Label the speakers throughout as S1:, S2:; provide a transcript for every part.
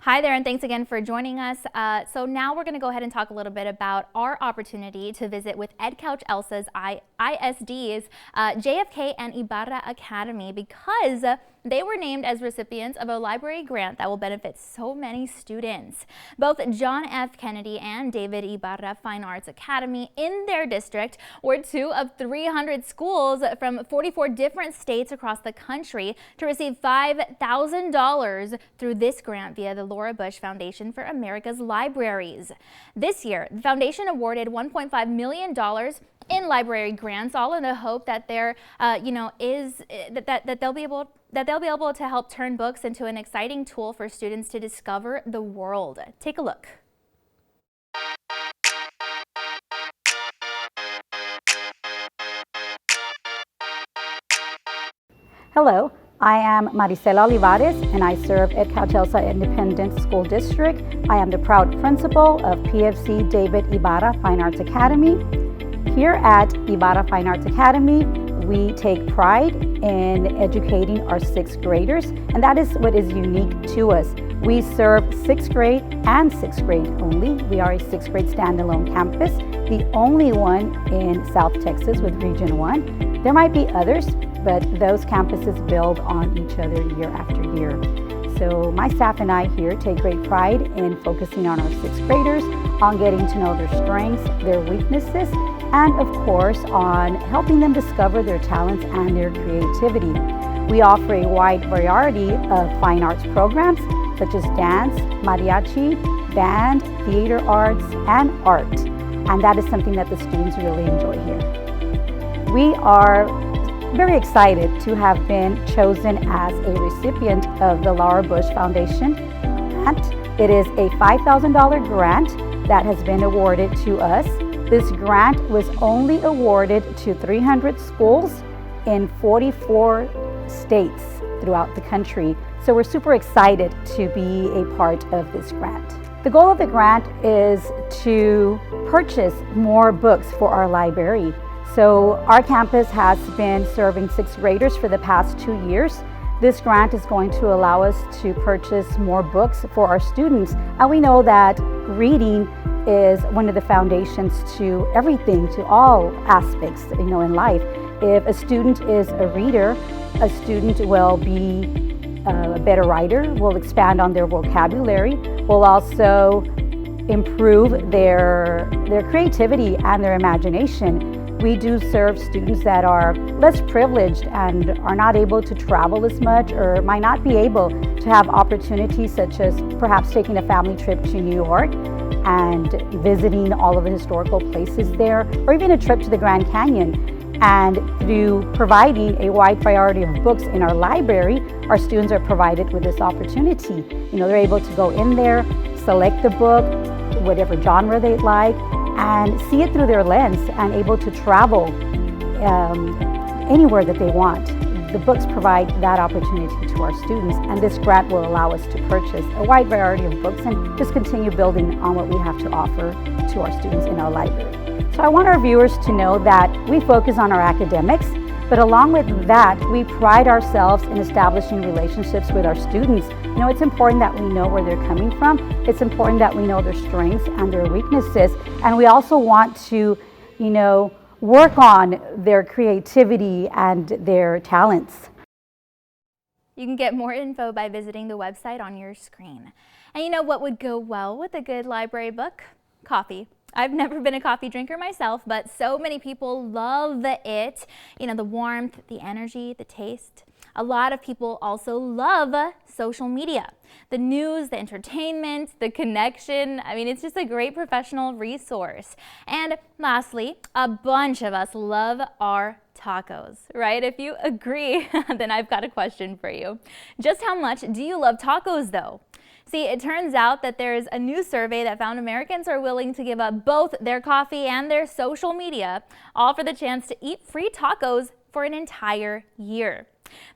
S1: Hi there, and thanks again for joining us. So now we're going to go ahead and talk a little bit about our opportunity to visit with EdCouch Elsa's ISD's JFK and Ibarra Academy, because they were named as recipients of a library grant that will benefit so many students. Both John F. Kennedy and David Ibarra Fine Arts Academy in their district were two of 300 schools from 44 different states across the country to receive $5,000 through this grant via the Laura Bush Foundation for America's Libraries. This year, the foundation awarded $1.5 million in library grants, all in the hope that they'll be able to help turn books into an exciting tool for students to discover the world. Take a look.
S2: Hello, I am Maricela Olivares and I serve EdCouch Elsa Independent School District. I am the proud principal of PFC David Ibarra Fine Arts Academy. Here at Ibarra Fine Arts Academy, we take pride in educating our sixth graders, and that is what is unique to us. We serve sixth grade and sixth grade only. We are a sixth grade standalone campus, the only one in South Texas with Region 1. There might be others, but those campuses build on each other year after year. So my staff and I here take great pride in focusing on our sixth graders, on getting to know their strengths, their weaknesses, and of course on helping them discover their talents and their creativity. We offer a wide variety of fine arts programs such as dance, mariachi, band, theater arts, and art. And that is something that the students really enjoy here. We are very excited to have been chosen as a recipient of the Laura Bush Foundation grant. It is a $5,000 grant that has been awarded to us. This grant was only awarded to 300 schools in 44 states throughout the country. So we're super excited to be a part of this grant. The goal of the grant is to purchase more books for our library. So our campus has been serving sixth graders for the past 2 years. This grant is going to allow us to purchase more books for our students. And we know that reading is one of the foundations to everything, to all aspects, in life. If a student is a reader, a student will be a better writer, will expand on their vocabulary, will also improve their creativity and their imagination. We do serve students that are less privileged and are not able to travel as much, or might not be able to have opportunities such as perhaps taking a family trip to New York and visiting all of the historical places there, or even a trip to the Grand Canyon. And through providing a wide variety of books in our library, our students are provided with this opportunity. They're able to go in there, select the book, whatever genre they'd like, and see it through their lens, and able to travel anywhere that they want. The books provide that opportunity to our students, and this grant will allow us to purchase a wide variety of books and just continue building on what we have to offer to our students in our library. So I want our viewers to know that we focus on our academics, but along with that, we pride ourselves in establishing relationships with our students. It's important that we know where they're coming from. It's important that we know their strengths and their weaknesses. And we also want to, work on their creativity and their talents.
S1: You can get more info by visiting the website on your screen. And you know what would go well with a good library book? Coffee. I've never been a coffee drinker myself, but so many people love it. The warmth, the energy, the taste. A lot of people also love social media, the news, the entertainment, the connection. It's just a great professional resource. And lastly, a bunch of us love our tacos, right? If you agree, then I've got a question for you. Just how much do you love tacos though? See, it turns out that there's a new survey that found Americans are willing to give up both their coffee and their social media, all for the chance to eat free tacos for an entire year.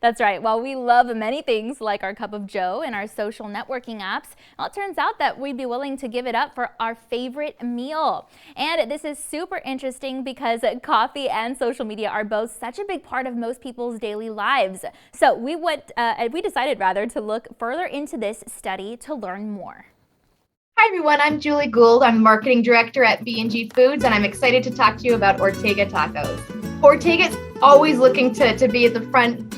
S1: That's right. While we love many things like our cup of joe and our social networking apps, well, it turns out that we'd be willing to give it up for our favorite meal. And this is super interesting because coffee and social media are both such a big part of most people's daily lives. So we decided to look further into this study to learn more.
S3: Hi everyone, I'm Julie Gould. I'm Marketing Director at B&G Foods, and I'm excited to talk to you about Ortega tacos. Ortega's always looking to be at the front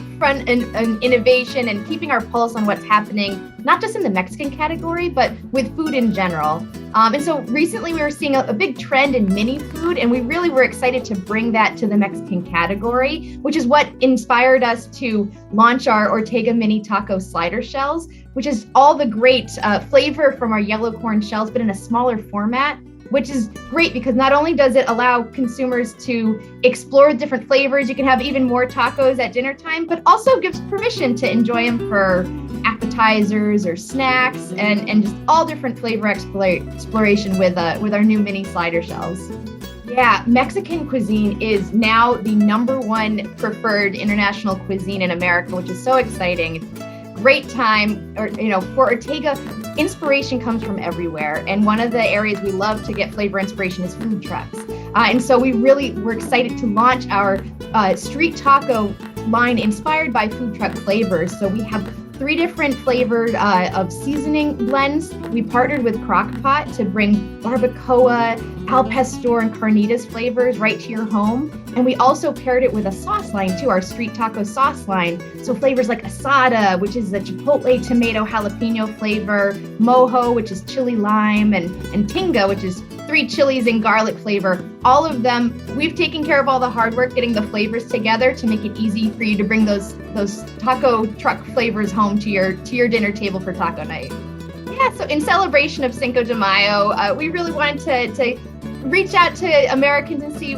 S3: in innovation and keeping our pulse on what's happening, not just in the Mexican category, but with food in general. And so recently we were seeing a big trend in mini food, and we really were excited to bring that to the Mexican category, which is what inspired us to launch our Ortega mini taco slider shells, which is all the great flavor from our yellow corn shells, but in a smaller format, which is great because not only does it allow consumers to explore different flavors, you can have even more tacos at dinner time, but also gives permission to enjoy them for appetizers or snacks and just all different flavor exploration with our new mini slider shells. Yeah, Mexican cuisine is now the #1 preferred international cuisine in America, which is so exciting. Great time, for Ortega, inspiration comes from everywhere. And one of the areas we love to get flavor inspiration is food trucks. And so we're excited to launch our street taco line inspired by food truck flavors. So we have 3 different flavored of seasoning blends. We partnered with Crock-Pot to bring barbacoa, al pastor, and carnitas flavors right to your home. And we also paired it with a sauce line too, our street taco sauce line. So flavors like asada, which is the chipotle tomato jalapeno flavor, mojo, which is chili lime, and tinga, which is 3 chilies and garlic flavor. All of them, we've taken care of all the hard work getting the flavors together to make it easy for you to bring those taco truck flavors home to your dinner table for taco night. Yeah, so in celebration of Cinco de Mayo, we really wanted to reach out to Americans and see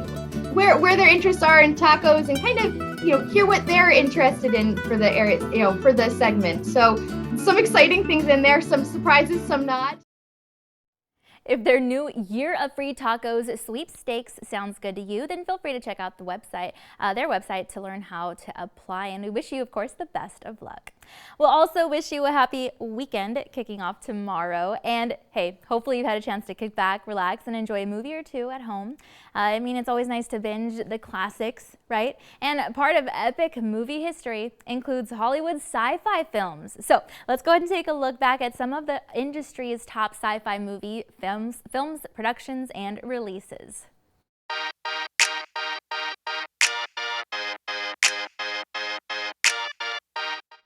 S3: where their interests are in tacos and kind of hear what they're interested in for the area, for the segment. So some exciting things in there, some surprises, some not.
S1: If their new Year of Free Tacos sweepstakes sounds good to you, then feel free to check out their website to learn how to apply. And we wish you, of course, the best of luck. We'll also wish you a happy weekend kicking off tomorrow. And hey, hopefully you've had a chance to kick back, relax, and enjoy a movie or two at home. It's always nice to binge the classics, right? And part of epic movie history includes Hollywood's sci-fi films. So let's go ahead and take a look back at some of the industry's top sci-fi movie films, productions, and releases.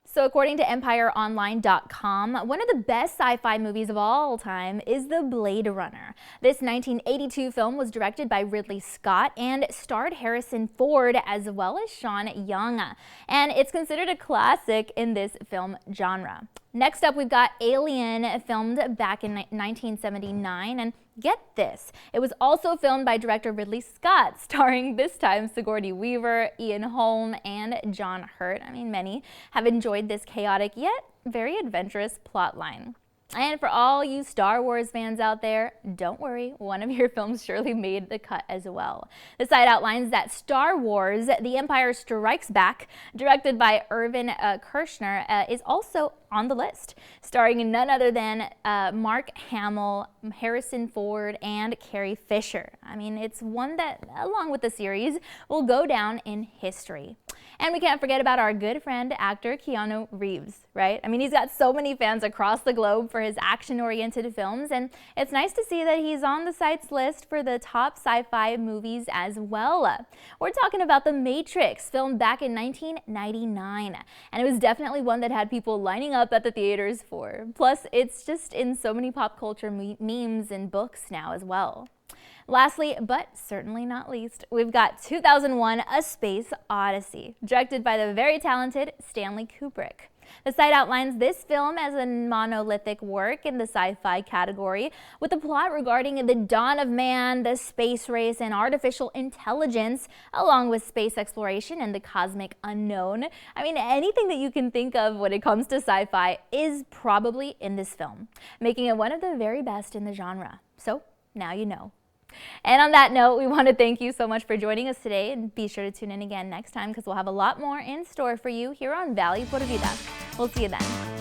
S1: So according to EmpireOnline.com, one of the best sci-fi movies of all time is The Blade Runner. This 1982 film was directed by Ridley Scott and starred Harrison Ford as well as Sean Young. And it's considered a classic in this film genre. Next up, we've got Alien, filmed back in 1979, and get this, it was also filmed by director Ridley Scott, starring this time Sigourney Weaver, Ian Holm, and John Hurt. Many have enjoyed this chaotic yet very adventurous plotline. And for all you Star Wars fans out there, don't worry, one of your films surely made the cut as well. The site outlines that Star Wars: The Empire Strikes Back, directed by Irvin Kershner, is also on the list, starring none other than Mark Hamill, Harrison Ford, and Carrie Fisher. It's one that, along with the series, will go down in history. And we can't forget about our good friend, actor Keanu Reeves, right? He's got so many fans across the globe for his action-oriented films, and it's nice to see that he's on the site's list for the top sci-fi movies as well. We're talking about The Matrix, filmed back in 1999, and it was definitely one that had people lining up at the theaters for. Plus, it's just in so many pop culture memes and books now as well. Lastly, but certainly not least, we've got 2001: A Space Odyssey, directed by the very talented Stanley Kubrick. The site outlines this film as a monolithic work in the sci-fi category, with a plot regarding the dawn of man, the space race, and artificial intelligence, along with space exploration and the cosmic unknown. Anything that you can think of when it comes to sci-fi is probably in this film, making it one of the very best in the genre. So now you know. And on that note, we want to thank you so much for joining us today, and be sure to tune in again next time because we'll have a lot more in store for you here on Valley Por Vida. We'll see you then.